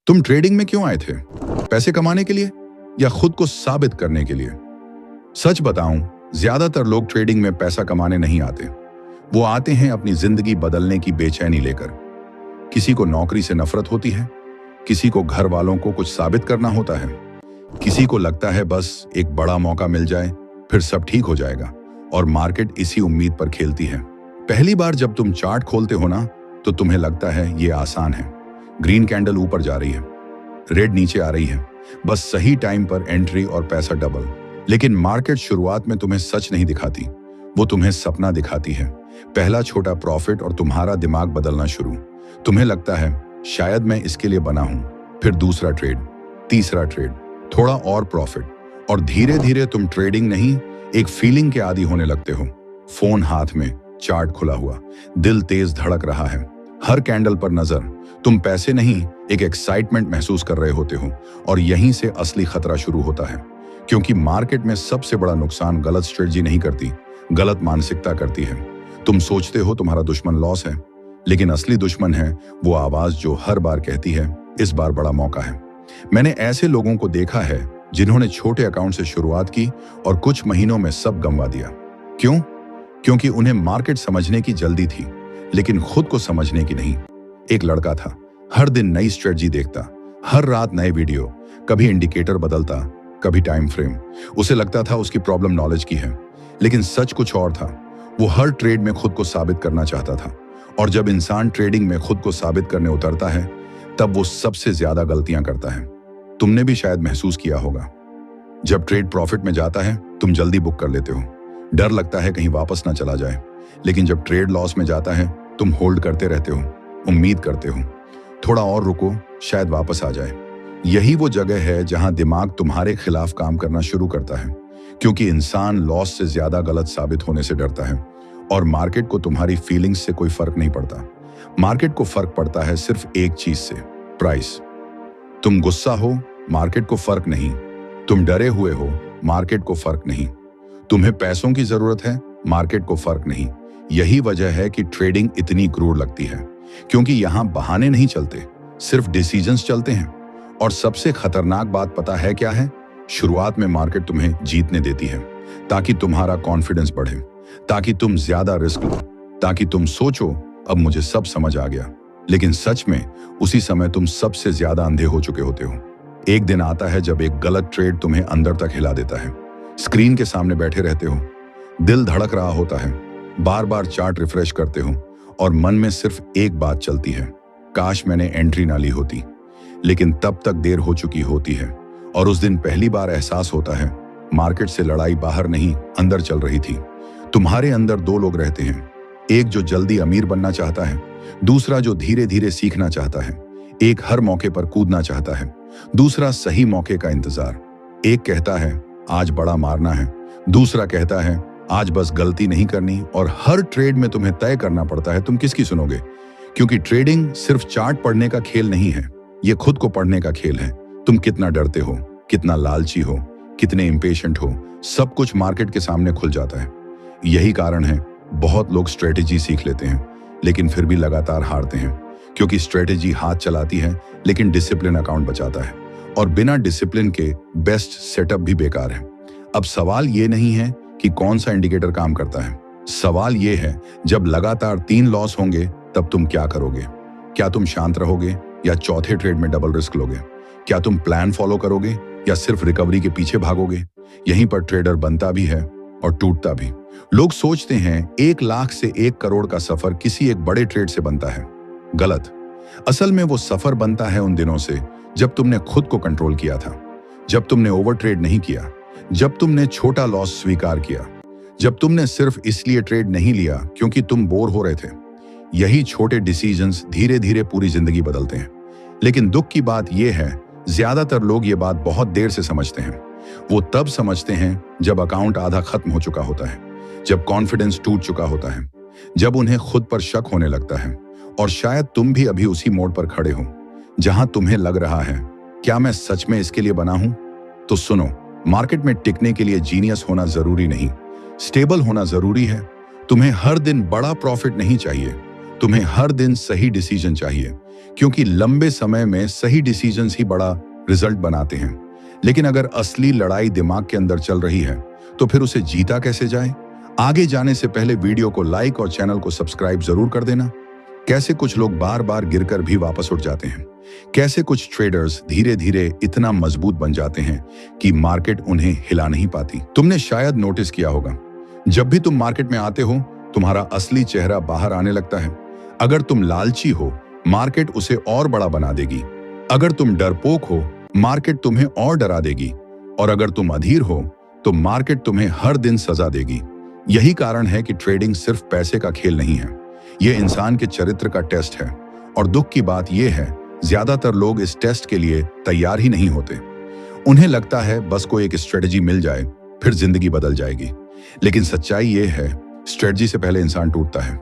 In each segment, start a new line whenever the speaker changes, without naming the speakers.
तुम ट्रेडिंग में क्यों आए थे? पैसे कमाने के लिए या खुद को साबित करने के लिए? सच बताऊं, ज्यादातर लोग ट्रेडिंग में पैसा कमाने नहीं आते। वो आते हैं अपनी जिंदगी बदलने की बेचैनी लेकर। किसी को नौकरी से नफरत होती है, किसी को घर वालों को कुछ साबित करना होता है, किसी को लगता है बस एक बड़ा मौका मिल जाए फिर सब ठीक हो जाएगा, और मार्केट इसी उम्मीद पर खेलती है। पहली बार जब तुम चार्ट खोलते हो ना, तो तुम्हें लगता है ये आसान है। ग्रीन कैंडल ऊपर जा रही है, रेड नीचे आ रही है, बस सही टाइम पर एंट्री और पैसा डबल। लेकिन मार्केट शुरुआत में तुम्हें सच नहीं दिखाती, वो तुम्हें सपना दिखाती है। पहला छोटा प्रॉफिट और तुम्हारा दिमाग बदलना शुरू। तुम्हें लगता है शायद मैं इसके लिए बना हूं। फिर दूसरा ट्रेड, तीसरा ट्रेड, थोड़ा और प्रॉफिट, और धीरे धीरे तुम ट्रेडिंग नहीं, एक फीलिंग के आदी होने लगते हो। फोन हाथ में, चार्ट खुला हुआ, दिल तेज धड़क रहा है, हर कैंडल पर नजर। तुम पैसे नहीं, एक एक्साइटमेंट महसूस कर रहे होते हो, और यहीं से असली खतरा शुरू होता है। क्योंकि मार्केट में सबसे बड़ा नुकसान गलत स्ट्रेटजी नहीं करती, गलत मानसिकता करती है। तुम सोचते हो तुम्हारा दुश्मन लॉस है, लेकिन असली दुश्मन है वो आवाज जो हर बार कहती है इस बार बड़ा मौका है। मैंने ऐसे लोगों को देखा है जिन्होंने छोटे अकाउंट से शुरुआत की और कुछ महीनों में सब गंवा दिया। क्यों? क्योंकि उन्हें मार्केट समझने की जल्दी थी, लेकिन खुद को समझने की नहीं। एक लड़का था, हर दिन नई स्ट्रेटजी देखता, हर रात नए वीडियो, कभी इंडिकेटर बदलता, कभी टाइम फ्रेम। उसे लगता था उसकी प्रॉब्लम नॉलेज की है, लेकिन सच कुछ और था। वो हर ट्रेड में खुद को साबित करना चाहता था, और जब इंसान ट्रेडिंग में खुद को साबित करने उतरता है, तब वो सबसे ज्यादा गलतियां करता है। तुमने भी शायद महसूस किया होगा, जब ट्रेड प्रॉफिट में जाता है तुम जल्दी बुक कर लेते हो, डर लगता है कहीं वापस ना चला जाए। लेकिन जब ट्रेड लॉस में जाता है तुम होल्ड करते रहते हो, उम्मीद करते हो थोड़ा और रुको, शायद वापस आ जाए। यही वो जगह है जहां दिमाग तुम्हारे खिलाफ काम करना शुरू करता है, क्योंकि इंसान लॉस से ज्यादा गलत साबित होने से डरता है, और मार्केट को तुम्हारी फीलिंग्स से कोई फर्क नहीं पड़ता। मार्केट को फर्क पड़ता है सिर्फ एक चीज से, प्राइस। तुम गुस्सा हो, मार्केट को फर्क नहीं। तुम डरे हुए हो, मार्केट को फर्क नहीं। तुम्हें पैसों की जरूरत है, मार्केट को फर्क नहीं। यही वजह है कि ट्रेडिंग इतनी क्रूर लगती है, क्योंकि यहां बहाने नहीं चलते, सिर्फ डिसीजंस चलते हैं। और सबसे खतरनाक बात पता है क्या है? शुरुआत में मार्केट तुम्हें जीतने देती है ताकि तुम्हारा कॉन्फिडेंस बढ़े, ताकि तुम ज्यादा रिस्क लो, ताकि तुम सोचो अब मुझे सब समझ आ गया। लेकिन सच में उसी समय तुम सबसे ज्यादा अंधे हो चुके होते हो। एक दिन आता है जब एक गलत ट्रेड तुम्हें अंदर तक हिला देता है। स्क्रीन के सामने बैठे रहते हो, दिल धड़क रहा होता है, बार बार चार्ट रिफ्रेश करते हो, और मन में सिर्फ एक बात चलती है, काश मैंने एंट्री ना ली होती। लेकिन तब तक देर हो चुकी होती है, और उस दिन पहली बार एहसास होता है मार्केट से लड़ाई बाहर नहीं अंदर चल रही थी। तुम्हारे अंदर दो लोग रहते हैं, एक जो जल्दी अमीर बनना चाहता है, दूसरा जो धीरे धीरे सीखना चाहता है। एक हर मौके पर कूदना चाहता है, दूसरा सही मौके का इंतजार। एक कहता है आज बड़ा मारना है, दूसरा कहता है आज बस गलती नहीं करनी। और हर ट्रेड में तुम्हें तय करना पड़ता है तुम किसकी सुनोगे, क्योंकि ट्रेडिंग सिर्फ चार्ट पढ़ने का खेल नहीं है, ये खुद को पढ़ने का खेल है। तुम कितना डरते हो, कितना लालची हो, कितने इंपेशेंट हो, सब कुछ मार्केट के सामने खुल जाता है। यही कारण है बहुत लोग स्ट्रेटेजी सीख लेते हैं, लेकिन फिर भी लगातार हारते हैं, क्योंकि स्ट्रेटेजी हाथ चलाती है लेकिन डिसिप्लिन अकाउंट बचाता है, और बिना डिसिप्लिन के बेस्ट सेटअप भी बेकार है। अब सवाल ये नहीं है कि कौन सा इंडिकेटर काम करता है, सवाल ये है जब लगातार 3 लॉस होंगे तब तुम क्या करोगे? क्या तुम शांत रहोगे या चौथे ट्रेड में डबल रिस्क लोगे? क्या तुम प्लान फॉलो करोगे या सिर्फ रिकवरी के पीछे भागोगे? यहीं पर ट्रेडर बनता भी है और टूटता भी। लोग सोचते हैं 1 लाख से 1 करोड़ का सफर किसी एक बड़े ट्रेड से बनता है। गलत। असल में वो सफर बनता है उन दिनों से जब तुमने खुद को कंट्रोल किया था, जब तुमने ओवर ट्रेड नहीं किया, जब तुमने छोटा लॉस स्वीकार किया, जब तुमने सिर्फ इसलिए ट्रेड नहीं लिया क्योंकि तुम बोर हो रहे थे। यही छोटे डिसीजंस धीरे धीरे पूरी जिंदगी बदलते हैं। लेकिन दुख की बात यह है, ज्यादातर लोग ये बात बहुत देर से समझते हैं। वो तब समझते हैं जब अकाउंट आधा खत्म हो चुका होता है, जब कॉन्फिडेंस टूट चुका होता है, जब उन्हें खुद पर शक होने लगता है। और शायद तुम भी अभी उसी मोड़ पर खड़े हो जहां तुम्हें लग रहा है क्या मैं सच में इसके लिए बना हूं? तो सुनो, मार्केट में टिकने के लिए जीनियस होना जरूरी नहीं, स्टेबल होना जरूरी है। तुम्हें हर दिन बड़ा प्रॉफिट नहीं चाहिए, तुम्हें हर दिन सही डिसीजन चाहिए, क्योंकि लंबे समय में सही डिसीजंस ही बड़ा रिजल्ट बनाते हैं। लेकिन अगर असली लड़ाई दिमाग के अंदर चल रही है, तो फिर उसे जीता कैसे जाए? आगे जाने से पहले वीडियो को लाइक और चैनल को सब्सक्राइब जरूर कर देना। कैसे कुछ लोग बार बार गिरकर भी वापस उठ जाते हैं, कैसे कुछ ट्रेडर्स धीरे धीरे इतना मजबूत बन जाते हैं कि मार्केट उन्हें हिला नहीं पाती। तुमने शायद नोटिस किया होगा, जब भी तुम मार्केट में आते हो, तुम्हारा असली चेहरा बाहर आने लगता है। अगर तुम लालची हो, मार्केट उसे और बड़ा बना देगी। अगर तुम डरपोक हो, मार्केट तुम्हें और डरा देगी। और अगर तुम अधीर हो, तो मार्केट तुम्हें हर दिन सजा देगी। यही कारण है कि ट्रेडिंग सिर्फ पैसे का खेल नहीं है, यह इंसान के चरित्र का टेस्ट है। और दुख की बात यह है, ज्यादातर लोग इस टेस्ट के लिए तैयार ही नहीं होते। उन्हें लगता है बस कोई एक स्ट्रेटजी मिल जाए, फिर जिंदगी बदल जाएगी। लेकिन सच्चाई यह है, स्ट्रेटजी से पहले इंसान टूटता है,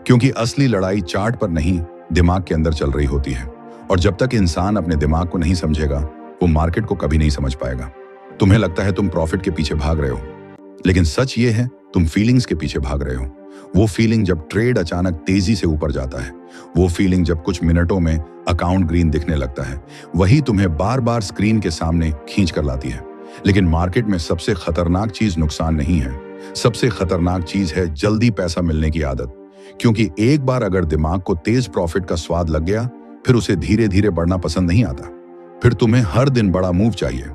क्योंकि असली लड़ाई चार्ट पर नहीं, दिमाग के अंदर चल रही होती है। और जब तक इंसान अपने दिमाग को नहीं समझेगा, वो मार्केट को कभी नहीं समझ पाएगा। तुम्हें लगता है तुम प्रॉफिट के पीछे भाग रहे हो, लेकिन सच ये है, तुम फीलिंग्स के पीछे भाग रहे हो। वो फीलिंग जब ट्रेड अचानक तेजी से ऊपर जाता है, वो फीलिंग जब कुछ मिनटों में अकाउंट ग्रीन दिखने लगता है, वही तुम्हें बार बार स्क्रीन के सामने खींच कर लाती है। लेकिन मार्केट में सबसे खतरनाक चीज नुकसान नहीं है, सबसे खतरनाक चीज है जल्दी पैसा मिलने की आदत। क्योंकि एक बार अगर दिमाग को तेज प्रॉफिट का स्वाद लग गया, फिर उसे धीरे धीरे बढ़ना पसंद नहीं आता। फिर तुम्हें हर दिन बड़ा मूव चाहिए,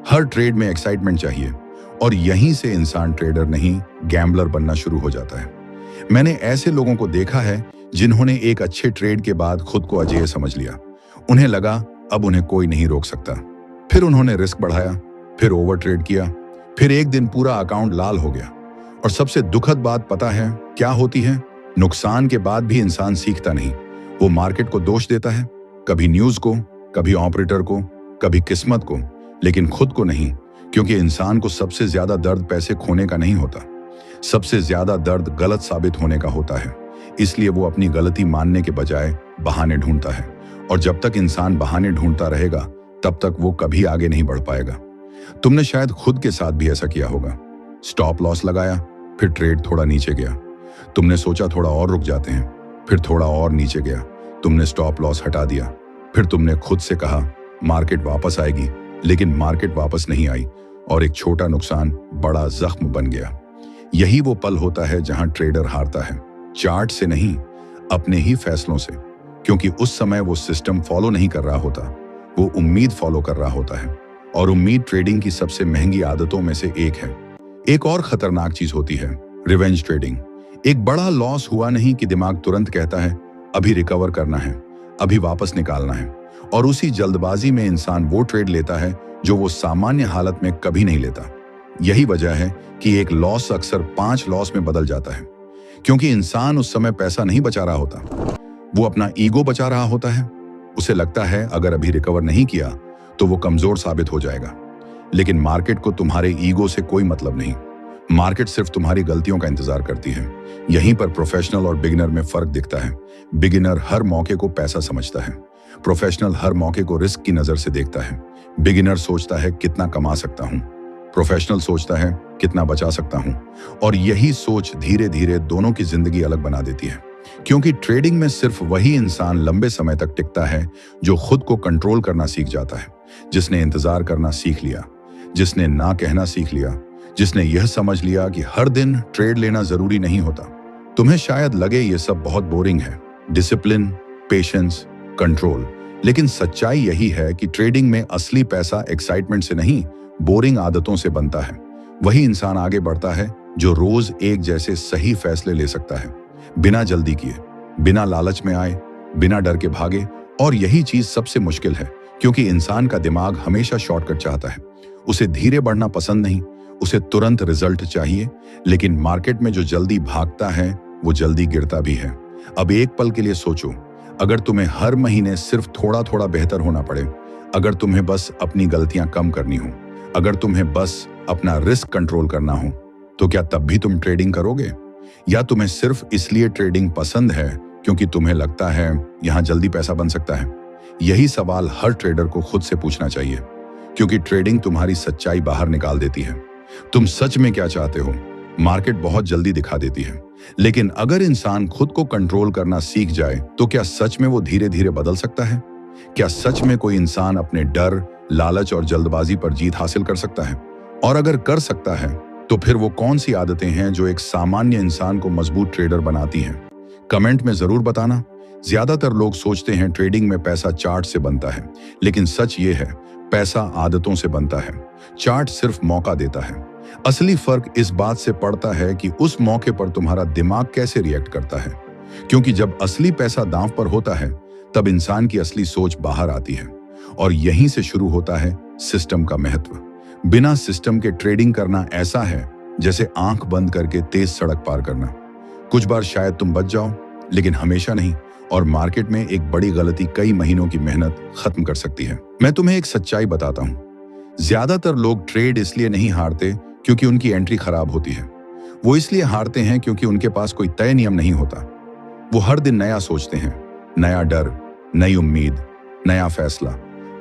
हर ट्रेड में एक्साइटमेंट चाहिए। और यहीं से इंसान ट्रेडर नहीं, गैम्बलर बनना शुरू हो जाता है। मैंने ऐसे लोगों को देखा है जिन्होंने एक अच्छे ट्रेड के बाद खुद को अजेय समझ लिया। उन्हें लगा अब उन्हें कोई नहीं रोक सकता। फिर उन्होंने रिस्क बढ़ाया, फिर ओवर ट्रेड किया, फिर एक दिन पूरा अकाउंट लाल हो गया। और सबसे दुखद बात पता है क्या होती है? नुकसान के बाद भी इंसान सीखता नहीं। वो मार्केट को दोष देता है, कभी न्यूज को, कभी ऑपरेटर को, कभी किस्मत को, लेकिन खुद को नहीं। क्योंकि इंसान को सबसे ज्यादा दर्द पैसे खोने का नहीं होता, सबसे ज्यादा दर्द गलत साबित होने का होता है। इसलिए वो अपनी गलती मानने के बजाय बहाने ढूंढता है। और जब तक इंसान बहाने ढूंढता रहेगा, तब तक वो कभी आगे नहीं बढ़ पाएगा। तुमने शायद खुद के साथ भी ऐसा किया होगा। स्टॉप लॉस लगाया, फिर ट्रेड थोड़ा नीचे गया। तुमने सोचा थोड़ा और रुक जाते हैं, फिर थोड़ा और नीचे गया। तुमने स्टॉप लॉस हटा दिया। फिर तुमने खुद से कहा मार्केट वापस आएगी, लेकिन मार्केट वापस नहीं आई और एक छोटा नुकसान बड़ा जख्म बन गया। यही वो पल होता है जहां ट्रेडर हारता है, चार्ट से नहीं, अपने ही फैसलों से। क्योंकि उस समय वो सिस्टम फॉलो नहीं कर रहा होता, वो उम्मीद फॉलो कर रहा होता है। और उम्मीद ट्रेडिंग की सबसे महंगी आदतों में से एक है। एक और खतरनाक चीज होती है रिवेंज ट्रेडिंग। एक बड़ा लॉस हुआ नहीं कि दिमाग तुरंत कहता है अभी रिकवर करना है, अभी वापस निकालना है। और उसी जल्दबाजी में इंसान वो ट्रेड लेता है जो वो सामान्य हालत में कभी नहीं लेता। यही वजह है कि एक लॉस अक्सर 5 लॉस में बदल जाता है। क्योंकि इंसान उस समय पैसा नहीं बचा रहा होता, वो अपना ईगो बचा रहा होता है। उसे लगता है अगर अभी रिकवर नहीं किया तो वो कमजोर साबित हो जाएगा। लेकिन मार्केट को तुम्हारे ईगो से कोई मतलब नहीं। मार्केट सिर्फ तुम्हारी गलतियों का इंतजार करती है। यहीं पर प्रोफेशनल और बिगिनर में फर्क दिखता है। बिगिनर हर मौके को पैसा समझता है, प्रोफेशनल हर मौके को रिस्क की नजर से देखता है। बिगिनर सोचता है कितना कमा सकता हूं, प्रोफेशनल सोचता है कितना बचा सकता हूं। और यही सोच धीरे धीरे दोनों की जिंदगी अलग बना देती है। क्योंकि ट्रेडिंग में सिर्फ वही इंसान लंबे समय तक टिकता है जो खुद को कंट्रोल करना सीख जाता है, जिसने इंतजार करना सीख लिया, जिसने ना कहना सीख लिया, जिसने यह समझ लिया कि हर दिन ट्रेड लेना जरूरी नहीं होता। तुम्हें शायद लगे ये सब बहुत बोरिंग है, डिसिप्लिन, पेशेंस, कंट्रोल। लेकिन सच्चाई यही है कि ट्रेडिंग में असली पैसा एक्साइटमेंट से नहीं, बोरिंग आदतों से बनता है। वही इंसान आगे बढ़ता है जो रोज एक जैसे सही फैसले ले सकता है, बिना जल्दी किए, बिना लालच में आए, बिना डर के भागे। और यही चीज सबसे मुश्किल है, क्योंकि इंसान का दिमाग हमेशा शॉर्टकट चाहता है। उसे धीरे बढ़ना पसंद नहीं, उसे तुरंत रिजल्ट चाहिए। लेकिन मार्केट में जो जल्दी भागता है वो जल्दी गिरता भी है। अब एक पल के लिए सोचो, अगर तुम्हें हर महीने सिर्फ थोड़ा थोड़ा बेहतर होना पड़े, अगर तुम्हें बस अपनी गलतियां कम करनी हो, अगर तुम्हें बस अपना रिस्क कंट्रोल करना हो, तो क्या तब भी तुम ट्रेडिंग करोगे? या तुम्हें सिर्फ इसलिए ट्रेडिंग पसंद है क्योंकि तुम्हें लगता है यहां जल्दी पैसा बन सकता है? यही सवाल हर ट्रेडर को खुद से पूछना चाहिए, क्योंकि ट्रेडिंग तुम्हारी सच्चाई बाहर निकाल देती है। तुम सच में क्या चाहते हो? मार्केट बहुत जल्दी दिखा देती है, लेकिन अगर इंसान खुद को कंट्रोल करना सीख जाए तो क्या सच में वो धीरे धीरे बदल सकता है? क्या सच में कोई इंसान अपने डर, लालच और जल्दबाजी पर जीत हासिल कर सकता है? और अगर कर सकता है तो फिर वो कौन सी आदतें हैं जो एक सामान्य इंसान को मजबूत ट्रेडर बनाती हैं? कमेंट में जरूर बताना। ज्यादातर लोग सोचते हैं ट्रेडिंग में पैसा चार्ट से बनता है, लेकिन सच ये है, पैसा आदतों से बनता है। चार्ट सिर्फ मौका देता है। असली फर्क इस बात से पड़ता है कि उस मौके पर तुम्हारा दिमाग कैसे रिएक्ट करता है। क्योंकि जब असली पैसा दांव पर होता है तब इंसान की असली सोच बाहर आती है, और यहीं से शुरू होता है सिस्टम का महत्व। बिना सिस्टम के ट्रेडिंग करना ऐसा है जैसे आंख बंद करके तेज सड़क पार करना। कुछ बार शायद तुम बच जाओ, लेकिन हमेशा नहीं, और मार्केट में एक बड़ी गलती कई महीनों की मेहनत खत्म कर सकती है। मैं तुम्हें एक सच्चाई बताता हूं। ज्यादातर लोग ट्रेड इसलिए नहीं हारते क्योंकि उनकी एंट्री खराब होती है। वो इसलिए हारते हैं क्योंकि उनके पास कोई तय नियम नहीं होता। वो हर दिन नया सोचते हैं, नया डर, नई उम्मीद, नया फैसला,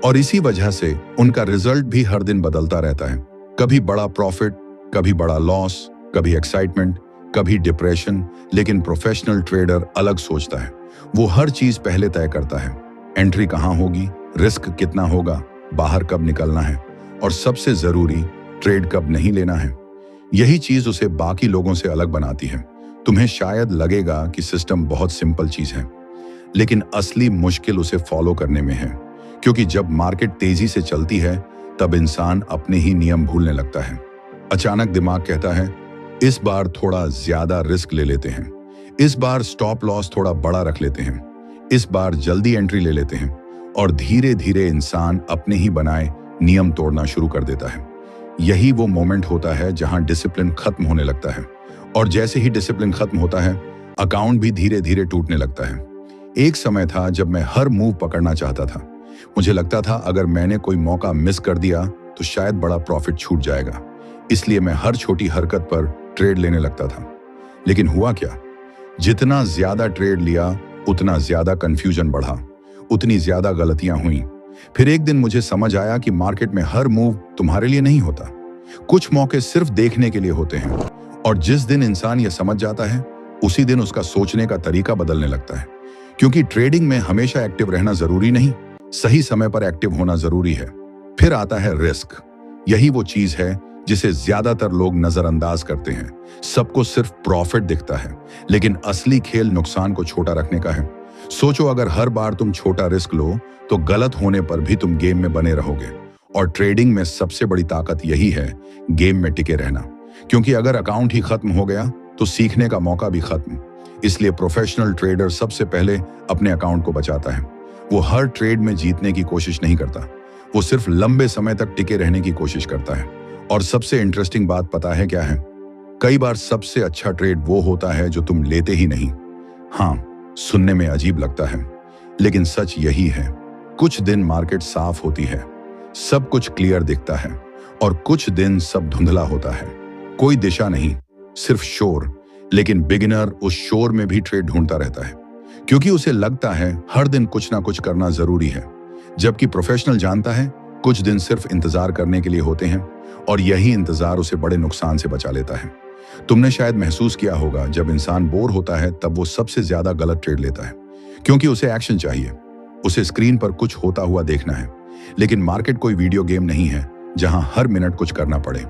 और इसी वजह से उनका रिजल्ट भी हर दिन बदलता रहता है। कभी बड़ा प्रॉफिट, कभी बड़ा लॉस, कभी एक्साइटमेंट, कभी डिप्रेशन। लेकिन प्रोफेशनल ट्रेडर अलग सोचता है। वो हर चीज पहले तय करता है। एंट्री कहां होगी, रिस्क कितना होगा, बाहर कब निकलना है, और सबसे जरूरी, ट्रेड कब नहीं लेना है। यही चीज उसे बाकी लोगों से अलग बनाती है। तुम्हें शायद लगेगा कि सिस्टम बहुत सिंपल चीज है, लेकिन असली मुश्किल उसे फॉलो करने में है। क्योंकि जब मार्केट तेजी से चलती है तब इंसान अपने ही नियम भूलने लगता है। अचानक दिमाग कहता है, इस बार थोड़ा ज्यादा रिस्क ले लेते हैं, इस बार स्टॉप लॉस थोड़ा बड़ा रख लेते हैं, इस बार जल्दी एंट्री ले लेते हैं, और धीरे धीरे इंसान अपने ही बनाए नियम तोड़ना शुरू कर देता है। यही वो मोमेंट होता है जहां डिसिप्लिन खत्म होने लगता है, और जैसे ही डिसिप्लिन खत्म होता है, अकाउंट भी धीरे धीरे टूटने लगता है। एक समय था जब मैं हर मूव पकड़ना चाहता था। मुझे लगता था अगर मैंने कोई मौका मिस कर दिया तो शायद बड़ा प्रॉफिट छूट जाएगा, इसलिए मैं हर छोटी हरकत पर ट्रेड लेने लगता था। लेकिन हुआ क्या? जितना ज्यादा ट्रेड लिया उतना ज्यादा कंफ्यूजन बढ़ा, उतनी ज्यादा गलतियां हुई। फिर एक दिन मुझे समझ आया कि मार्केट में हर मूव तुम्हारे लिए नहीं होता। कुछ मौके सिर्फ देखने के लिए होते हैं, और जिस दिन इंसान यह समझ जाता है उसी दिन उसका सोचने का तरीका बदलने लगता है। क्योंकि ट्रेडिंग में हमेशा एक्टिव रहना जरूरी नहीं, सही समय पर एक्टिव होना जरूरी है। फिर आता है रिस्क। यही वो चीज है जिसे ज्यादातर लोग नजरअंदाज करते हैं। सबको सिर्फ प्रॉफिट दिखता है, लेकिन असली खेल नुकसान को छोटा रखने का है। सोचो, अगर हर बार तुम छोटा रिस्क लो तो गलत होने पर भी तुम गेम में बने रहोगे। और ट्रेडिंग में सबसे बड़ी ताकत यही है, गेम में टिके रहना। क्योंकि अगर अकाउंट ही खत्म हो गया तो सीखने का मौका भी खत्म। इसलिए प्रोफेशनल ट्रेडर सबसे पहले अपने अकाउंट को बचाता है। वो हर ट्रेड में जीतने की कोशिश नहीं करता, वो सिर्फ लंबे समय तक टिके रहने की कोशिश करता है। और सबसे इंटरेस्टिंग बात पता है क्या है? कई बार सबसे अच्छा ट्रेड वो होता है जो तुम लेते ही नहीं। हाँ, सुनने में अजीब लगता है, लेकिन सच यही है। कुछ दिन मार्केट साफ होती है, सब कुछ क्लियर दिखता है, और कुछ दिन सब धुंधला होता है। कोई दिशा नहीं, सिर्फ शोर। लेकिन बिगिनर उस शोर में भी ट्रेड ढूंढता रहता है, क्योंकि उसे लगता है हर दिन कुछ ना कुछ करना जरूरी है। जबकि प्रोफेशनल जानता है कुछ दिन सिर्फ इंतजार करने के लिए होते हैं, और यही इंतजार उसे बड़े नुकसान से बचा लेता है। तुमने शायद महसूस किया होगा, जब इंसान बोर होता है तब वो सबसे ज्यादा गलत ट्रेड लेता है, क्योंकि उसे एक्शन चाहिए, उसे स्क्रीन पर कुछ होता हुआ देखना है। लेकिन मार्केट कोई वीडियो गेम नहीं है जहां हर मिनट कुछ करना पड़े।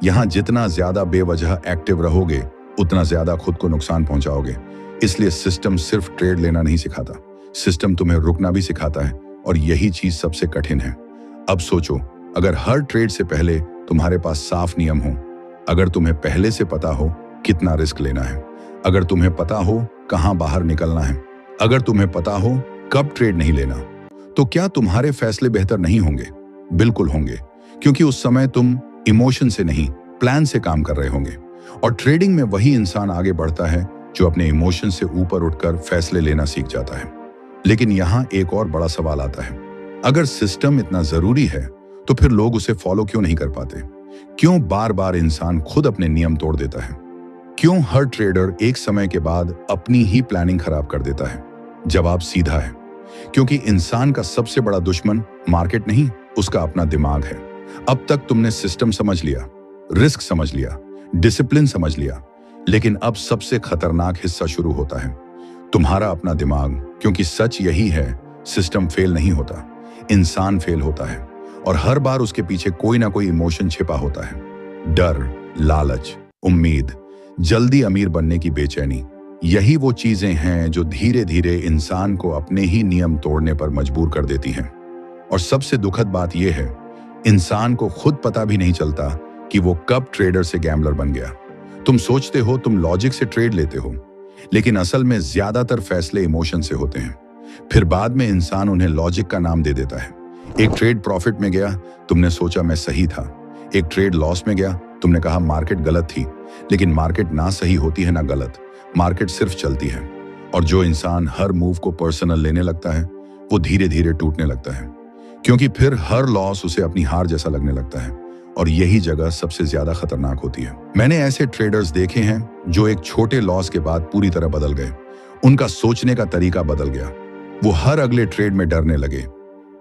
यहां जितना ज्यादा बेवजह एक्टिव रहोगे उतना ज्यादा खुद को नुकसान पहुंचाओगे। इसलिए सिस्टम सिर्फ ट्रेड लेना नहीं सिखाता, सिस्टम तुम्हें रुकना भी सिखाता है, और यही चीज सबसे कठिन है। अब सोचो, अगर हर ट्रेड से पहले तुम्हारे पास साफ नियम हो, अगर तुम्हें पहले से पता हो कितना रिस्क लेना है, अगर तुम्हें पता हो कहां बाहर निकलना है, अगर तुम्हें पता हो कब ट्रेड नहीं लेना, तो क्या तुम्हारे फैसले बेहतर नहीं होंगे? बिल्कुल होंगे, क्योंकि उस समय तुम इमोशन से नहीं, प्लान से काम कर रहे होंगे। और ट्रेडिंग में वही इंसान आगे बढ़ता है जो अपने इमोशन से ऊपर उठकर फैसले लेना सीख जाता है। लेकिन यहाँ एक और बड़ा सवाल आता है, अगर सिस्टम इतना जरूरी है तो फिर लोग उसे फॉलो क्यों नहीं कर पाते? क्यों बार बार इंसान खुद अपने नियम तोड़ देता है? क्यों हर ट्रेडर एक समय के बाद अपनी ही प्लानिंग खराब कर देता है? जवाब सीधा है, क्योंकि इंसान का सबसे बड़ा दुश्मन मार्केट नहीं, उसका अपना दिमाग है। अब तक तुमने सिस्टम समझ लिया, रिस्क समझ लिया, डिसिप्लिन समझ लिया, लेकिन अब सबसे खतरनाक हिस्सा शुरू होता है, तुम्हारा अपना दिमाग। क्योंकि सच यही है, सिस्टम फेल नहीं होता, इंसान फेल होता है, और हर बार उसके पीछे कोई ना कोई इमोशन छिपा होता है। डर, लालच, उम्मीद, जल्दी अमीर बनने की बेचैनी, यही वो चीजें हैं जो धीरे धीरे इंसान को अपने ही नियम तोड़ने पर मजबूर कर देती हैं। और सबसे दुखद बात यह है, इंसान को खुद पता भी नहीं चलता कि वो कब ट्रेडर से गैम्बलर बन गया। तुम सोचते हो तुम लॉजिक से ट्रेड लेते हो, लेकिन असल में ज्यादातर फैसले इमोशन से होते हैं। फिर बाद में इंसान उन्हें लॉजिक का नाम दे देता है। एक ट्रेड प्रॉफिट में गया, तुमने सोचा मैं सही था। एक ट्रेड लॉस में गया, तुमने कहा मार्केट गलत थी। लेकिन मार्केट ना सही होती है ना गलत, मार्केट सिर्फ चलती है। और जो इंसान हर मूव को पर्सनल लेने लगता है, वो धीरे धीरे टूटने लगता है, क्योंकि फिर हर लॉस उसे अपनी हार जैसा लगने लगता है। और यही जगह सबसे ज्यादा खतरनाक होती है। मैंने ऐसे ट्रेडर्स देखे हैं जो एक छोटे लॉस के बाद पूरी तरह बदल गए। उनका सोचने का तरीका बदल गया। वो हर अगले ट्रेड में डरने लगे,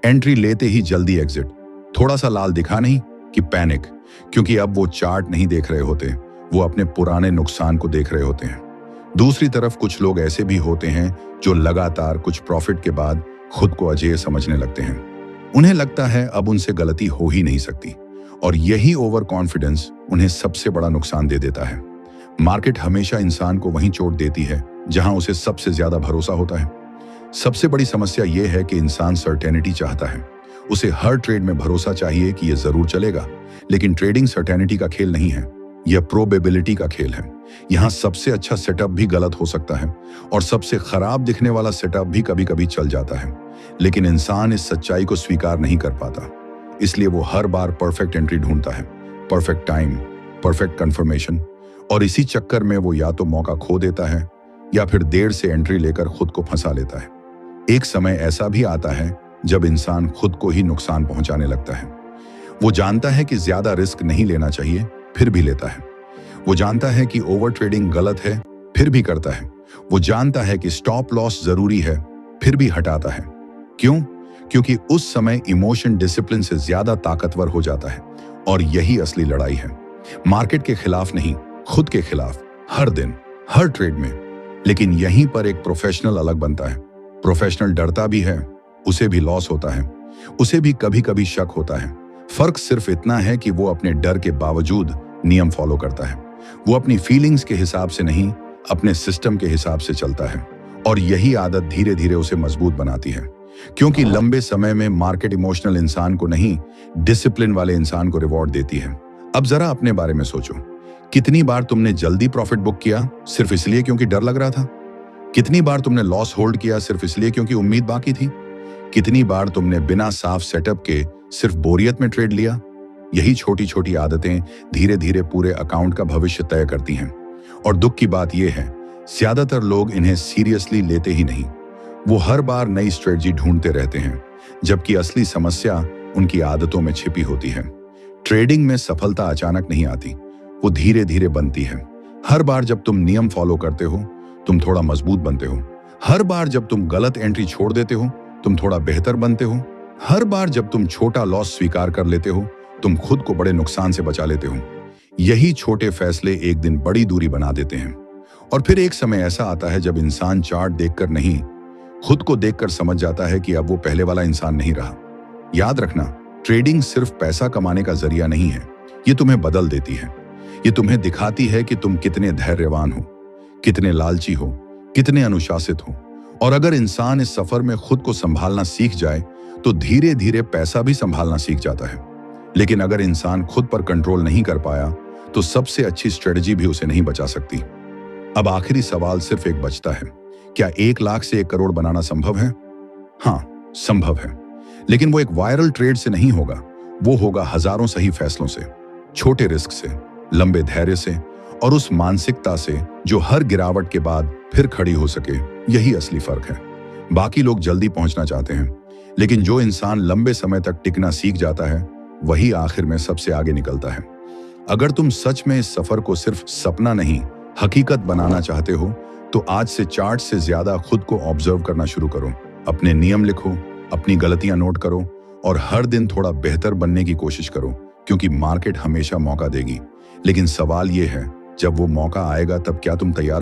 एंट्री लेते ही जल्दी एग्जिट, थोड़ा सा लाल दिखा नहीं कि पैनिक, क्योंकि अब वो चार्ट नहीं देख रहे होते, वो अपने पुराने नुकसान को देख रहे होते हैं। दूसरी तरफ कुछ लोग ऐसे भी होते हैं जो लगातार कुछ प्रॉफिट के बाद खुद को अजेय समझने लगते हैं। उन्हें लगता है अब उनसे गलती हो ही नहीं सकती, और यही ओवर कॉन्फिडेंस उन्हें सबसे बड़ा नुकसान दे देता है। मार्केट हमेशा इंसान को वहीं चोट देती है जहां उसे सबसे ज्यादा भरोसा होता है। सबसे बड़ी समस्या यह है कि इंसान सर्टेनिटी चाहता है। उसे हर ट्रेड में भरोसा चाहिए कि यह जरूर चलेगा, लेकिन ट्रेडिंग सर्टेनिटी का खेल नहीं है, यह प्रोबेबिलिटी का खेल है। यहाँ सबसे अच्छा सेटअप भी गलत हो सकता है, और सबसे खराब दिखने वाला सेटअप भी कभी कभी चल जाता है। लेकिन इंसान इस सच्चाई को स्वीकार नहीं कर पाता, इसलिए वो हर बार परफेक्ट एंट्री ढूंढता है, परफेक्ट टाइम, परफेक्ट कंफर्मेशन, और इसी चक्कर में वो या तो मौका खो देता है या फिर देर से एंट्री लेकर खुद को फंसा लेता है। एक समय ऐसा भी आता है जब इंसान खुद को ही नुकसान पहुंचाने लगता है। वो जानता है कि ज्यादा रिस्क नहीं लेना चाहिए, फिर भी लेता है। वो जानता है कि ओवर ट्रेडिंग गलत है, फिर भी करता है। वो जानता है कि स्टॉप लॉस जरूरी है, फिर भी हटाता है। क्यों? क्योंकि उस समय इमोशन डिसिप्लिन से ज्यादा ताकतवर हो जाता है। और यही असली लड़ाई है, मार्केट के खिलाफ नहीं, खुद के खिलाफ, हर दिन, हर ट्रेड में। लेकिन यहीं पर एक प्रोफेशनल अलग बनता है। प्रोफेशनल डरता भी है, उसे भी लॉस होता है, उसे भी कभी कभी शक होता है। फर्क सिर्फ इतना है कि वो अपने डर के बावजूद नियम फॉलो करता है। वो अपनी फीलिंग्स के हिसाब से नहीं, अपने सिस्टम के हिसाब से चलता है। और यही आदत धीरे धीरे उसे मजबूत बनाती है, क्योंकि लंबे समय में मार्केट इमोशनल इंसान को नहीं, डिसिप्लिन वाले इंसान को रिवॉर्ड देती है। अब जरा अपने बारे में सोचो, कितनी बार तुमने जल्दी प्रॉफिट बुक किया सिर्फ इसलिए क्योंकि डर लग रहा था? कितनी बार तुमने लॉस होल्ड किया सिर्फ इसलिए क्योंकि उम्मीद बाकी थी? कितनी बार तुमने बिना साफ सेटअप के सिर्फ बोरियत में ट्रेड लिया? यही छोटी छोटी आदतें धीरे धीरे पूरे अकाउंट का भविष्य तय करती हैं। और दुख की बात यह है, ज्यादातर लोग इन्हें सीरियसली लेते ही नहीं। वो हर बार नई स्ट्रेटजी ढूंढते रहते हैं, जबकि असली समस्या उनकी आदतों में छिपी होती है। ट्रेडिंग में सफलता अचानक नहीं आती, वो धीरे धीरे बनती है। हर बार जब तुम नियम फॉलो करते हो, तुम थोड़ा मजबूत बनते हो। हर बार जब तुम गलत एंट्री छोड़ देते हो, तुम थोड़ा बेहतर बनते हो। हर बार जब तुम छोटा लॉस स्वीकार कर लेते हो, तुम खुद को बड़े नुकसान से बचा लेते हो। यही छोटे फैसले एक दिन बड़ी दूरी बना देते हैं। और फिर एक समय ऐसा आता है जब इंसान चार्ट देखकर नहीं, खुद को देखकर समझ जाता है कि अब वो पहले वाला इंसान नहीं रहा। याद रखना, ट्रेडिंग सिर्फ पैसा कमाने का जरिया नहीं है, ये तुम्हें बदल देती है। ये तुम्हें दिखाती है कि तुम कितने धैर्यवान हो, कितने लालची हो, कितने अनुशासित हो। और अगर इंसान इस सफर में खुद को संभालना सीख जाए, तो धीरे धीरे पैसा भी संभालना सीख जाता है। लेकिन अगर इंसान खुद पर कंट्रोल नहीं कर पाया, तो सबसे अच्छी स्ट्रेटजी भी उसे नहीं बचा सकती। अब आखिरी सवाल सिर्फ एक बचता है, क्या 1 लाख से 1 करोड़ बनाना संभव है? हाँ, संभव है, लेकिन वो एक वायरल ट्रेड से नहीं होगा। वो होगा हजारों सही फैसलों से, छोटे रिस्क से, लंबे धैर्य से, और उस मानसिकता से जो हर गिरावट के बाद फिर खड़ी हो सके। यही असली फर्क है। बाकी लोग जल्दी पहुंचना चाहते हैं, लेकिन जो इंसान लंबे समय तक टिकना सीख जाता है, वही आखिर में सबसे आगे निकलता है। अगर तुम सच में इस सफर को सिर्फ सपना नहीं, हकीकत बनाना चाहते हो, तो आज से चार्ट से ज्यादा खुद को ऑब्जर्व करना शुरू करो। अपने नियम लिखो, अपनी गलतियां नोट करो, और हर दिन थोड़ा बेहतर बनने की कोशिश करो। क्योंकि मार्केट हमेशा मौका देगी। लेकिन सवाल यह है, जब वो मौका आएगा तब क्या तुम तैयार हो?